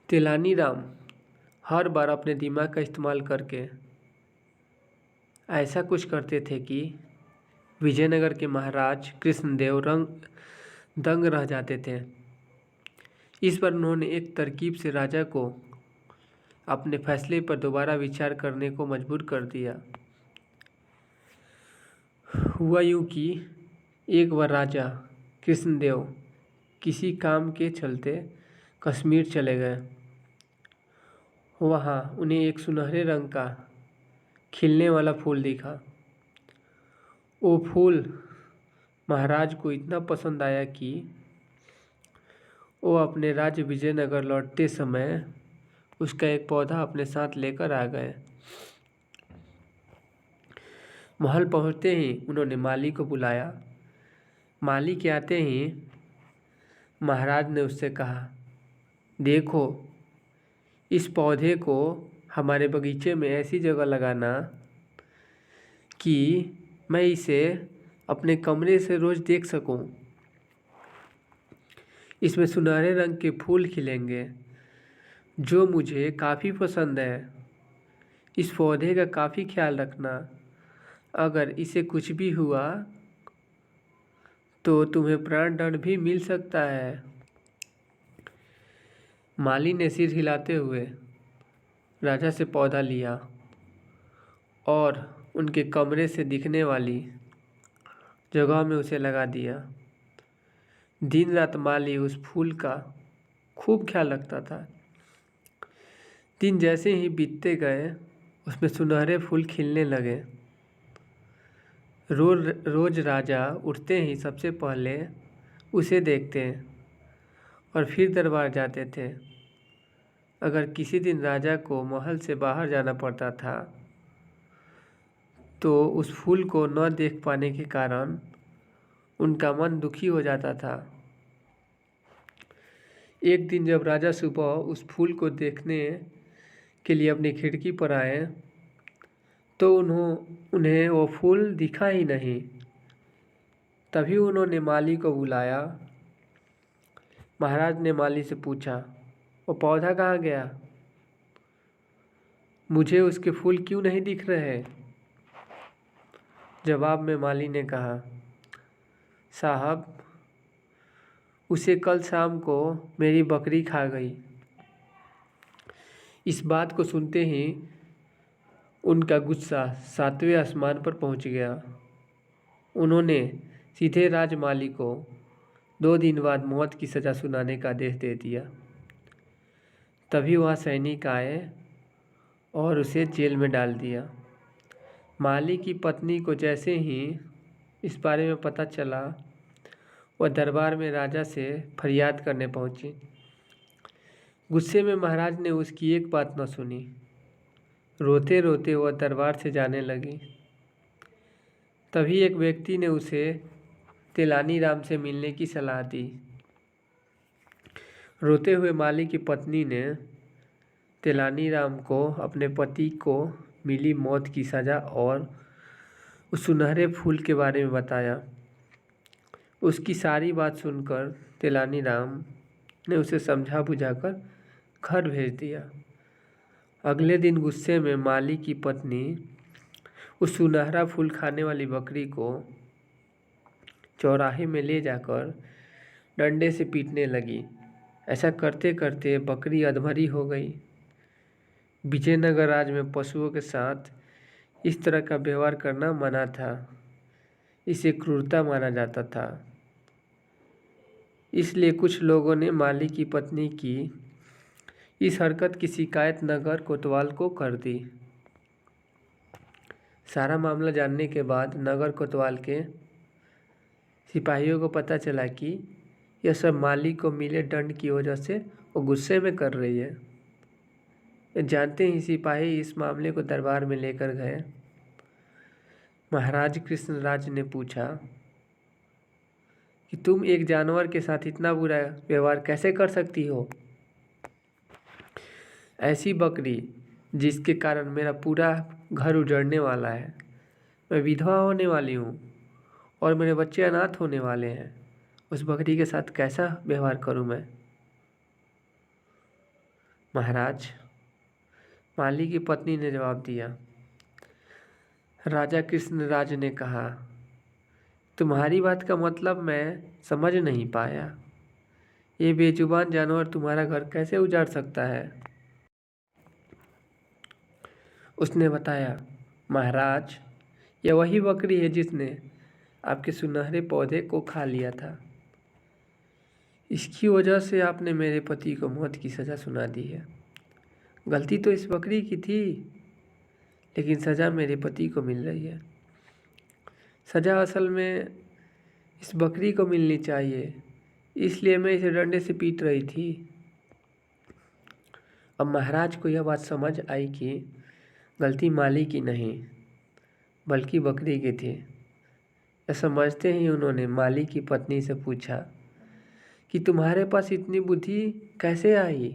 तेलानी राम हर बार अपने दिमाग का इस्तेमाल करके ऐसा कुछ करते थे कि विजयनगर के महाराज कृष्णदेव दंग रह जाते थे। इस पर उन्होंने एक तरकीब से राजा को अपने फैसले पर दोबारा विचार करने को मजबूर कर दिया। हुआ यूं कि एक बार राजा कृष्णदेव किसी काम के चलते कश्मीर चले गए। वहाँ उन्हें एक सुनहरे रंग का खिलने वाला फूल दिखा। वो फूल महाराज को इतना पसंद आया कि वो अपने राज्य विजयनगर लौटते समय उसका एक पौधा अपने साथ लेकर आ गए। महल पहुंचते ही उन्होंने माली को बुलाया। माली के आते ही महाराज ने उससे कहा, देखो, इस पौधे को हमारे बगीचे में ऐसी जगह लगाना कि मैं इसे अपने कमरे से रोज़ देख सकूं। इसमें सुनहरे रंग के फूल खिलेंगे जो मुझे काफ़ी पसंद है। इस पौधे का काफ़ी ख्याल रखना। अगर इसे कुछ भी हुआ तो तुम्हें प्राण दंड भी मिल सकता है। माली ने सिर हिलाते हुए राजा से पौधा लिया और उनके कमरे से दिखने वाली जगह में उसे लगा दिया। दिन रात माली उस फूल का खूब ख्याल रखता था। दिन जैसे ही बीतते गए उसमें सुनहरे फूल खिलने लगे। रोज राजा उठते ही सबसे पहले उसे देखते और फिर दरबार जाते थे। अगर किसी दिन राजा को महल से बाहर जाना पड़ता था तो उस फूल को न देख पाने के कारण उनका मन दुखी हो जाता था। एक दिन जब राजा सुबह उस फूल को देखने के लिए अपनी खिड़की पर आए तो उन्हें वो फूल दिखा ही नहीं। तभी उन्होंने माली को बुलाया। महाराज ने माली से पूछा, वो पौधा कहाँ गया? मुझे उसके फूल क्यों नहीं दिख रहे? जवाब में माली ने कहा, साहब, उसे कल शाम को मेरी बकरी खा गई। इस बात को सुनते ही उनका गुस्सा 7वें आसमान पर पहुंच गया। उन्होंने सीधे राजमाली को 2 दिन बाद मौत की सज़ा सुनाने का आदेश दे दिया। तभी वहाँ सैनिक आए और उसे जेल में डाल दिया। माली की पत्नी को जैसे ही इस बारे में पता चला वह दरबार में राजा से फरियाद करने पहुंची। गुस्से में महाराज ने उसकी एक बात न सुनी। रोते रोते वह दरबार से जाने लगी। तभी एक व्यक्ति ने उसे तेलानी राम से मिलने की सलाह दी। रोते हुए माली की पत्नी ने तेलानी राम को अपने पति को मिली मौत की सज़ा और उस सुनहरे फूल के बारे में बताया। उसकी सारी बात सुनकर तेलानी राम ने उसे समझा बुझाकर घर भेज दिया। अगले दिन गुस्से में माली की पत्नी उस सुनहरा फूल खाने वाली बकरी को चौराहे में ले जाकर डंडे से पीटने लगी। ऐसा करते करते बकरी अधमरी हो गई। विजयनगर राज्य में पशुओं के साथ इस तरह का व्यवहार करना मना था। इसे क्रूरता माना जाता था। इसलिए कुछ लोगों ने माली की पत्नी की इस हरकत की शिकायत नगर कोतवाल को कर दी। सारा मामला जानने के बाद नगर कोतवाल के सिपाहियों को पता चला कि यह सब माली को मिले दंड की वजह से वो गुस्से में कर रही है। जानते ही सिपाही इस मामले को दरबार में लेकर गए। महाराज कृष्णराज ने पूछा कि तुम एक जानवर के साथ इतना बुरा व्यवहार कैसे कर सकती हो? ऐसी बकरी जिसके कारण मेरा पूरा घर उजड़ने वाला है, मैं विधवा होने वाली हूँ और मेरे बच्चे अनाथ होने वाले हैं, उस बकरी के साथ कैसा व्यवहार करूँ मैं? महाराज, माली की पत्नी ने जवाब दिया। राजा कृष्णराज ने कहा, तुम्हारी बात का मतलब मैं समझ नहीं पाया। ये बेजुबान जानवर तुम्हारा घर कैसे उजाड़ सकता है? उसने बताया, महाराज, यह वही बकरी है जिसने आपके सुनहरे पौधे को खा लिया था। इसकी वजह से आपने मेरे पति को मौत की सज़ा सुना दी है। गलती तो इस बकरी की थी, लेकिन सज़ा मेरे पति को मिल रही है। सज़ा असल में इस बकरी को मिलनी चाहिए, इसलिए मैं इसे डंडे से पीट रही थी। अब महाराज को यह बात समझ आई कि गलती माली की नहीं बल्कि बकरी की थी। यह समझते ही उन्होंने माली की पत्नी से पूछा कि तुम्हारे पास इतनी बुद्धि कैसे आई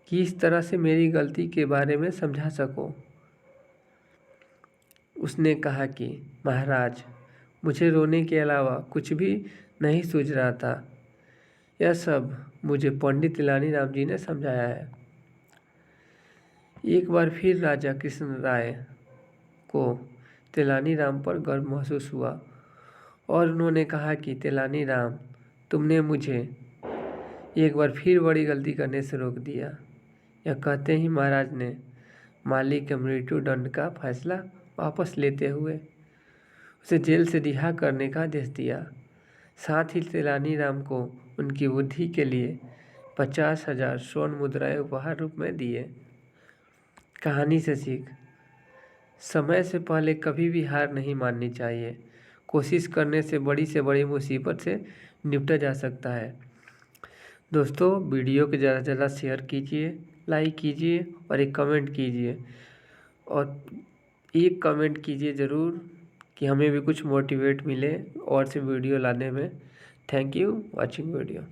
कि इस तरह से मेरी गलती के बारे में समझा सको। उसने कहा कि महाराज, मुझे रोने के अलावा कुछ भी नहीं सूझ रहा था। यह सब मुझे पंडित तेलानी राम जी ने समझाया है। एक बार फिर राजा कृष्ण राय को तेलानी राम पर गर्व महसूस हुआ और उन्होंने कहा कि तेलानी राम, तुमने मुझे एक बार फिर बड़ी गलती करने से रोक दिया। यह कहते ही महाराज ने माली के मृत्यु दंड का फैसला वापस लेते हुए उसे जेल से रिहा करने का आदेश दिया। साथ ही तेलानी राम को उनकी बुद्धि के लिए 50,000 स्वर्ण मुद्राएं उपहार रूप में दिए। कहानी से सीख, समय से पहले कभी भी हार नहीं माननी चाहिए। कोशिश करने से बड़ी मुसीबत से निपटा जा सकता है। दोस्तों, वीडियो को ज़्यादा से ज़्यादा शेयर कीजिए, लाइक कीजिए और एक कमेंट कीजिए। और एक कमेंट कीजिए ज़रूर कि हमें भी कुछ मोटिवेट मिले और से वीडियो लाने में। Thank you watching video.